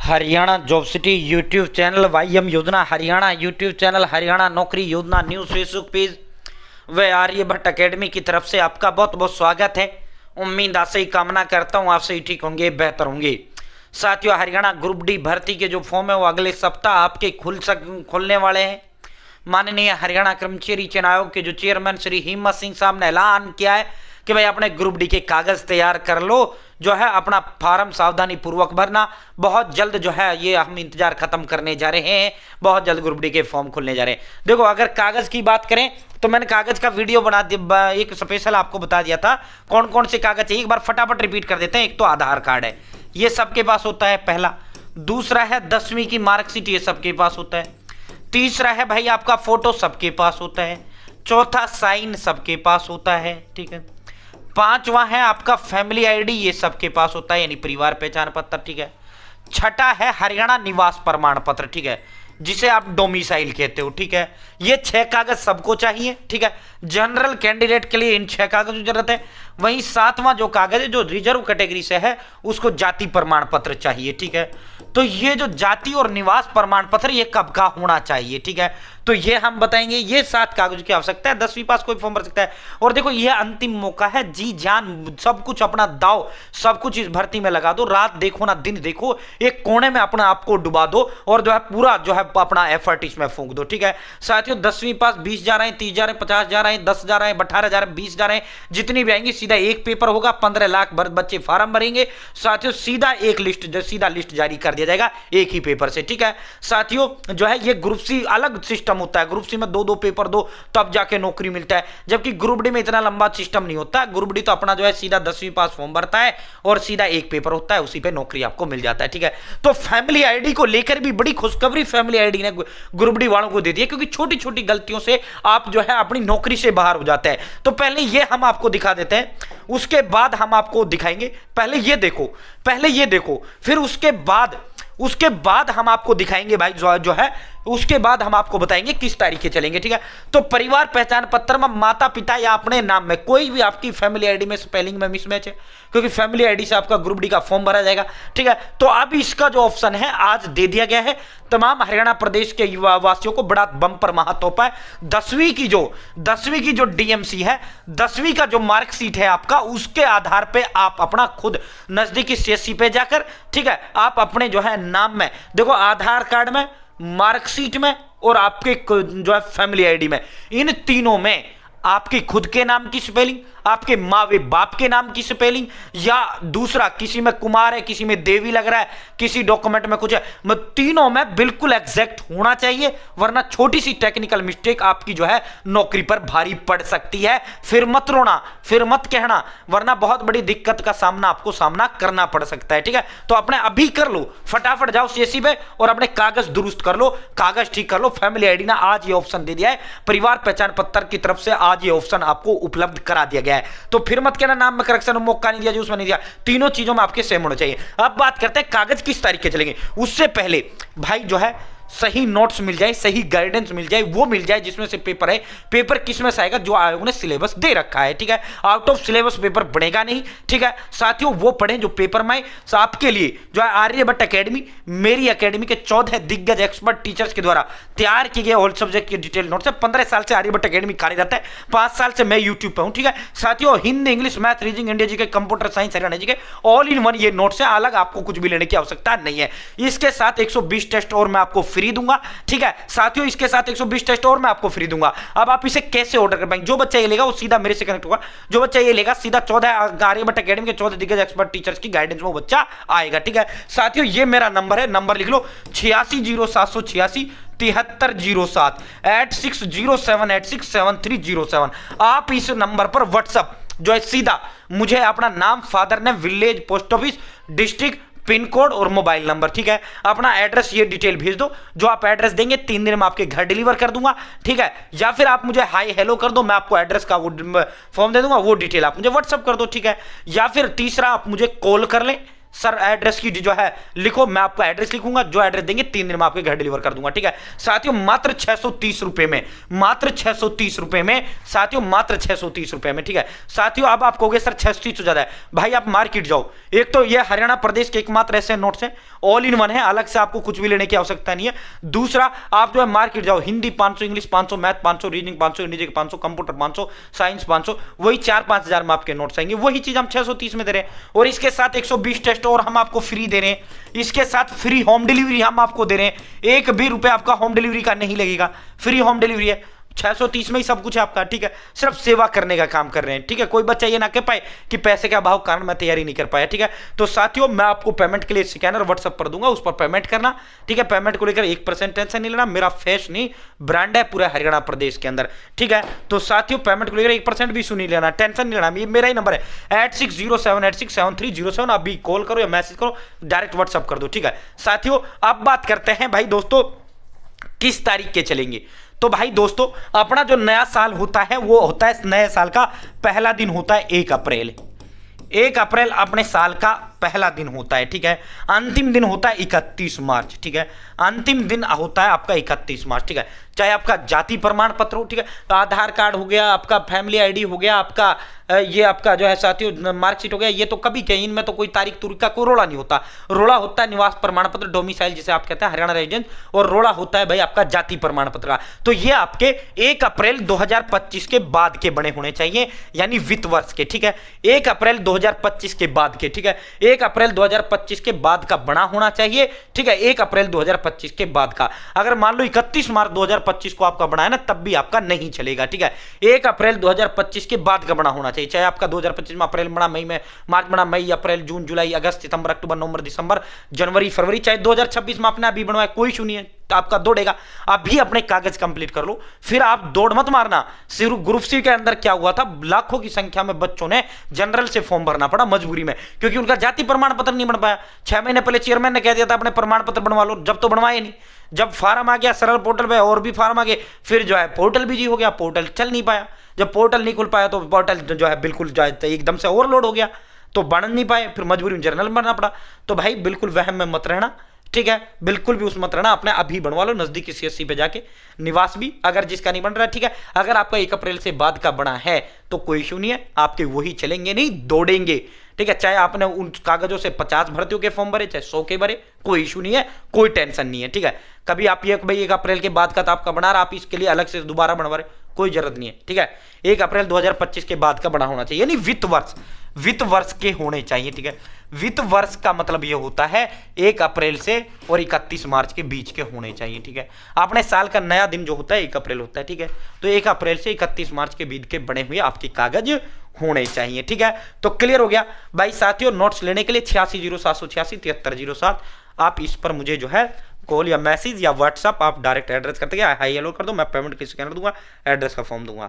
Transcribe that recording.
Haryana job city YouTube channel, YM योजना Haryana YouTube channel, Haryana नौकरी योजना न्यूज़ फेसबुक पेज व आर्यभट्ट एकेडमी की तरफ से आपका बहुत बहुत स्वागत है। उम्मीद आपसे ही कामना करता हूँ, आपसे ही ठीक होंगे, बेहतर होंगे। साथियों, हरियाणा ग्रुप डी भर्ती के जो फॉर्म है वो अगले सप्ताह आपके खुलने वाले हैं। माननीय हरियाणा कर्मचारी चयन आयोग के जो चेयरमैन श्री हिम्मत सिंह साहब ने ऐलान किया है कि भाई अपने ग्रुप डी के कागज तैयार कर लो, जो है अपना फार्म सावधानी पूर्वक भरना। बहुत जल्द जो है ये हम इंतजार खत्म करने जा रहे हैं, बहुत जल्द ग्रुप डी के फॉर्म खुलने जा रहे हैं। देखो, अगर कागज की बात करें तो मैंने कागज का वीडियो बना दिया, एक स्पेशल आपको बता दिया था कौन कौन से कागज है। एक बार फटाफट रिपीट कर देते हैं। एक तो आधार कार्ड है, ये सबके पास होता है, पहला। दूसरा है 10वीं की मार्कशीट, ये सबके पास होता है। तीसरा है भाई आपका फोटो, सबके पास होता है। चौथा साइन, सबके पास होता है, ठीक है। पांचवा है आपका फैमिली आईडी, ये सबके पास होता है, यानी परिवार पहचान पत्र, ठीक है। छठा है हरियाणा निवास प्रमाण पत्र, ठीक है, जिसे आप डोमिसाइल कहते हो, ठीक है। ये 6 कागज सबको चाहिए, ठीक है। जनरल कैंडिडेट के लिए इन 6 कागज की जरूरत है। वहीं 7वां जो कागज है जो रिजर्व कैटेगरी से है उसको जाति प्रमाण पत्र चाहिए, ठीक है। तो ये जो जाति और निवास प्रमाण पत्र ये कब का होना चाहिए, ठीक है, तो ये हम बताएंगे। ये 7 कागज की आवश्यकता है। 10वीं पास कोई फॉर्म भर सकता है। और देखो, ये अंतिम मौका है, जी जान सब कुछ अपना दाव सब कुछ इस भर्ती में लगा दो। रात देखो ना दिन देखो, एक कोने में अपना आपको डुबा दो और जो है पूरा जो है अपना एफर्ट इसमें फूंक दो, ठीक है। साथियों, 10वीं पास 20 जा रहे हैं, 30 जा रहे हैं, 50 जा रहे हैं, 10 जा रहे हैं, 18 जा रहे हैं, 20 जा रहे हैं, जितनी भी आएंगी सीधा एक पेपर होगा। 15 लाख बच्चे फार्म भरेंगे। साथियों, सीधा एक लिस्ट, सीधा लिस्ट जारी कर दिया जाएगा एक ही पेपर से, ठीक है। साथियों, जो है ये ग्रुप सी अलग सिस्टम होता है। ग्रुप सी में 2-2 पेपर दो तब जाके नौकरी मिलता है, जबकि ग्रुप डी में इतना लंबा सिस्टम नहीं होता। ग्रुप डी तो अपना जो है सीधा 10वीं पास फॉर्म भरता है और सीधा एक पेपर होता है, उसी पे नौकरी आपको मिल जाता है, ठीक है। तो फैमिली आईडी को लेकर भी बड़ी खुशखबरी फैमिली आईडी ने ग्रुप डी वालों को दे दी है, क्योंकि छोटी छोटी गलतियों से आप जो है अपनी नौकरी से बाहर हो जाते हैं। तो पहले ये हम आपको दिखा देते हैं, उसके बाद हम आपको दिखाएंगे। पहले ये देखो, फिर उसके बाद हम आपको दिखाएंगे भाई जो है, उसके बाद हम आपको बताएंगे किस तारीखे चलेंगे, ठीक है। तो परिवार पहचान पत्र में माता पिता या अपने नाम में कोई भी आपकी फैमिली आईडी में स्पेलिंग में मिसमैच है, क्योंकि फैमिली आईडी से आपका ग्रुप डी का फॉर्म भरा जाएगा, ठीक है। तो अब इसका जो ऑप्शन है आज दे दिया गया है। तमाम हरियाणा प्रदेश के युवा वासियों को बड़ा बम्पर महातोहफा है। 10वीं की जो डीएमसी है, 10वीं का जो मार्कशीट है आपका, उसके आधार पे आप अपना खुद नजदीकी सीएससी पे जाकर, ठीक है, आप अपने जो है नाम में देखो, आधार कार्ड में, मार्कशीट में और आपके जो है फैमिली आईडी में, इन तीनों में आपके खुद के नाम की स्पेलिंग, आपके माँ वे बाप के नाम की स्पेलिंग, या दूसरा किसी में कुमार है, किसी में देवी लग रहा है, किसी डॉक्यूमेंट में कुछ है, तीनों में बिल्कुल एग्जैक्ट होना चाहिए, वरना छोटी सी टेक्निकल मिस्टेक आपकी जो है नौकरी पर भारी पड़ सकती है। फिर मत रोना, फिर मत कहना, वरना बहुत बड़ी दिक्कत का सामना करना पड़ सकता है, ठीक है। तो अपने अभी कर लो, फटाफट जाओ सीएससी पे और अपने कागज दुरुस्त कर लो, कागज ठीक कर लो। फैमिली आईडी ना आज ये ऑप्शन दे दिया है, परिवार पहचान पत्र की तरफ से आज ये ऑप्शन आपको उपलब्ध करा दिया गया है। तो फिर मत कहना नाम में करेक्शन मौका नहीं दिया, जो उसमें नहीं दिया। तीनों चीजों में आपके सेम होना चाहिए। अब बात करते हैं कागज किस तारीख के चलेंगे। उससे पहले भाई जो है सही नोट्स मिल जाए, सही गाइडेंस मिल जाए, वो मिल जाए जिसमें से पेपर है। पेपर किसमें से आएगा? जो आयोग ने सिलेबस दे रखा है, ठीक है। आउट ऑफ सिलेबस पेपर बनेगा नहीं, ठीक है। साथियों, वो पढ़ें जो पेपर में आपके लिए जो है आर्यभट्ट एकेडमी, मेरी एकेडमी के 14 दिग्गज एक्सपर्ट टीचर्स के द्वारा तैयार किए गए ऑल सब्जेक्ट के डिटेल नोट्स है। 15 साल से आर्यभट्ट एकेडमी कार्यरत है, 5 साल से मैं यूट्यूब पे हूं, ठीक है। साथियों, Hindi, English, math, reasoning, India G K, computer science, Haryana G K, all in one ये नोट्स है। अलग आपको कुछ भी लेने की आवश्यकता नहीं है। इसके साथ 120 टेस्ट और मैं आपको फ्री दूंगा, ठीक है। साथियों, इसके साथ 120 टेस्ट और मैं आपको फ्री दूंगा। अब आप इसे कैसे ऑर्डर कर पाएंगे? जो बच्चा ये लेगा वो सीधा मेरे से कनेक्ट होगा, जो बच्चा ये लेगा सीधा 14 आर्यभट्ट एकेडमी के 14 दिग्गज एक्सपर्ट टीचर्स की गाइडेंस में वो बच्चा आएगा, ठीक है। साथियों, ये मेरा नंबर है, नंबर लिख लो 860786 7307 8607867307। आप इस नंबर पर व्हाट्सएप जो है सीधा मुझे अपना नाम, father name, village, post office, district, pin code और मोबाइल नंबर, ठीक है, अपना एड्रेस, ये डिटेल भेज दो। जो आप एड्रेस देंगे 3 दिन में आपके घर डिलीवर कर दूंगा, ठीक है। या फिर आप मुझे हाई हेलो कर दो, मैं आपको एड्रेस का वो फॉर्म दे दूंगा, वो डिटेल आप मुझे व्हाट्सअप कर दो, ठीक है। या फिर तीसरा, आप मुझे कॉल कर लें सर एड्रेस की जो है लिखो, मैं आपका एड्रेस लिखूंगा, जो एड्रेस देंगे 3 दिन में आपके घर डिलीवर कर दूंगा, ठीक है साथियों। मात्र 630 रुपए में, मात्र 630 रुपए में साथियों, मात्र 630 रुपए में, ठीक है साथियों। अब आप कहोगे सर 630 तो ज्यादा है, भाई आप मार्केट जाओ। एक तो ये हरियाणा प्रदेश के एकमात्र ऐसे नोट्स हैं, ऑल इन वन है, अलग से आपको कुछ भी लेने की आवश्यकता नहीं है। दूसरा, आप जो है मार्केट जाओ, Hindi 500, English 500, math 500, reasoning 500, English 500, computer 500, science 500, वही 4-5 हजार में आपके नोट्स आएंगे। वही चीज हम 630 में दे रहे हैं, और इसके साथ 120 टेस्ट और हम आपको फ्री दे रहे हैं। इसके साथ फ्री होम डिलीवरी हम आपको दे रहे हैं, एक भी रुपए आपका होम डिलीवरी का नहीं लगेगा, फ्री होम डिलीवरी है। 630 में ही सब कुछ है आपका, ठीक है। सिर्फ सेवा करने का काम कर रहे हैं, ठीक है। कोई बच्चा ये ना कह पाए कि पैसे का अभाव कारण मैं तैयारी नहीं कर पाया, ठीक है। तो साथियों, मैं आपको पेमेंट के लिए स्कैनर व्हाट्सएप पर दूंगा, उस पर पेमेंट करना, ठीक है। पेमेंट को लेकर 1% टेंशन नहीं लेना, मेरा फेस नहीं ब्रांड है पूरे हरियाणा प्रदेश के अंदर, ठीक है। तो साथियों, पेमेंट को लेकर 1% भी नहीं लेना, टेंशन नहीं लेना। ये मेरा ही नंबर है 8607867307। आप भी कॉल करो या मैसेज करो, डायरेक्ट व्हाट्सएप कर दो, ठीक है साथियों। अब बात करते हैं भाई दोस्तों, किस तारीख के चलेंगे। तो भाई दोस्तों, अपना जो नया साल होता है वो होता है, नए साल का पहला दिन होता है 1 अप्रैल। 1 अप्रैल अपने साल का पहला दिन होता है, ठीक है। अंतिम दिन होता है 31 मार्च, ठीक है। अंतिम दिन होता है आपका 31 मार्च, ठीक है। चाहे आपका जाति प्रमाण पत्र हो, ठीक है, तो आधार कार्ड हो गया, आपका फैमिली आईडी हो गया, आपका ये आपका जो है साथियों मार्कशीट हो गया, ये तो कभी के इनमें तो कोई तारीख तुरीख का कोई रोड़ा नहीं होता। रोड़ा होता है निवास प्रमाण पत्र, डोमिसाइल जिसे आप कहते हैं, हरियाणा रेजिडेंस, और रोड़ा होता है भाई आपका जाति प्रमाण पत्र का। तो ये आपके 1 अप्रैल 2025 के बाद के बने होने चाहिए, यानी वित्त वर्ष के, ठीक है। 1 अप्रैल 2025 के बाद के, ठीक है। 1 अप्रैल 2025 के बाद का बना होना चाहिए, ठीक है। 1 अप्रैल 2025 के बाद का, अगर मान लो 31 मार्च 2025 को आपका बना है ना, तब भी आपका नहीं चलेगा, ठीक है। 1 अप्रैल 2025 के बाद का बना होना चाहिए, चाहे आपका 2025 में अप्रैल बना, मई में, मार्च बना, मई, अप्रैल, जून, जुलाई, अगस्त, सितंबर, अक्टूबर, नवंबर, दिसंबर, जनवरी, फरवरी, चाहे 2026 में आपने अभी बनवाया, कोई इशू नहीं है, तो आपका दौड़ेगा। अभी अपने कागज कंप्लीट कर लो, फिर आप दौड़ मत मारना। सिर्फ ग्रुप सी के अंदर क्या हुआ था, लाखों की संख्या में बच्चों ने जनरल से फॉर्म भरना पड़ा मजबूरी में, क्योंकि उनका जाति प्रमाण पत्र नहीं बन पाया। 6 महीने पहले चेयरमैन ने कह दिया था अपने प्रमाण पत्र बनवा लो, जब तो बनवाए नहीं। जब फार्म आ गया सरल पोर्टल पे, और भी फार्म आ गए, फिर जो है पोर्टल बिजी हो गया, पोर्टल चल नहीं पाया। जब पोर्टल नहीं खुल पाया तो पोर्टल जो है बिल्कुल जो है एकदम से ओवरलोड हो गया, तो बन नहीं पाए, फिर मजबूरी में जर्नल बनना पड़ा। तो भाई बिल्कुल वहम में मत रहना, ठीक है, बिल्कुल भी उस मत रहना, अपने अभी बनवा लो नजदीकी सीएससी पे जाके, निवास भी अगर जिसका नहीं बन रहा है, ठीक है। अगर आपका 1 अप्रैल से बाद का बना है तो कोई इशू नहीं है, आपके वही चलेंगे, नहीं दौड़ेंगे, ठीक है। चाहे आपने उन कागजों से 50 भर्तियों के फॉर्म भरे, चाहे 100 के भरे, कोई इशू नहीं है, कोई टेंशन नहीं है, ठीक है। कभी आप ये भाई 1 अप्रैल के बाद का तो आपका बना रहा, आप इसके लिए अलग से दोबारा बनवा रहे, कोई जरूरत नहीं है, ठीक है। 1 अप्रैल 2025 के बाद का बना होना चाहिए, यानी वित्त वर्ष के होने चाहिए, ठीक है। वित्त वर्ष का मतलब यह होता है 1 अप्रैल से और 31 मार्च के बीच के होने चाहिए, ठीक है। अपने साल का नया दिन जो होता है 1 अप्रैल होता है, ठीक है। तो 1 अप्रैल से 31 मार्च के बीच के बने हुए आपके कागज होने चाहिए, ठीक है। तो क्लियर हो गया भाई साथियों। नोट्स लेने के लिए 860786 आप इस पर मुझे जो है कॉल या मैसेज या व्हाट्सअप आप डायरेक्ट एड्रेस करते हाई हेलो कर दो, मैं पेमेंट किसी स्कैनर दूंगा, एड्रेस का फॉर्म दूंगा।